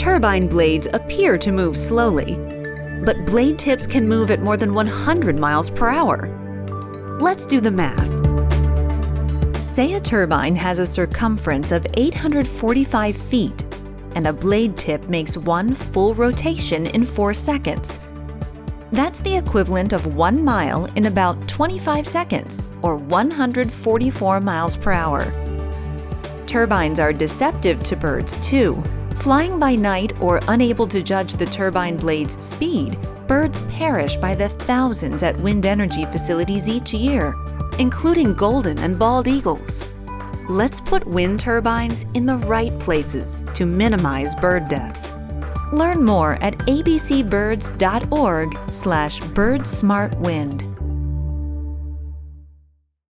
Turbine blades appear to move slowly, but blade tips can move at more than 100 miles per hour. Let's do the math. Say a turbine has a circumference of 845 feet, and a blade tip makes one full rotation in 4 seconds. That's the equivalent of 1 mile in about 25 seconds, or 144 miles per hour. Turbines are deceptive to birds too. Flying by night or unable to judge the turbine blade's speed, birds perish by the thousands at wind energy facilities each year, including golden and bald eagles. Let's put wind turbines in the right places to minimize bird deaths. Learn more at abcbirds.org/birdsmartwind.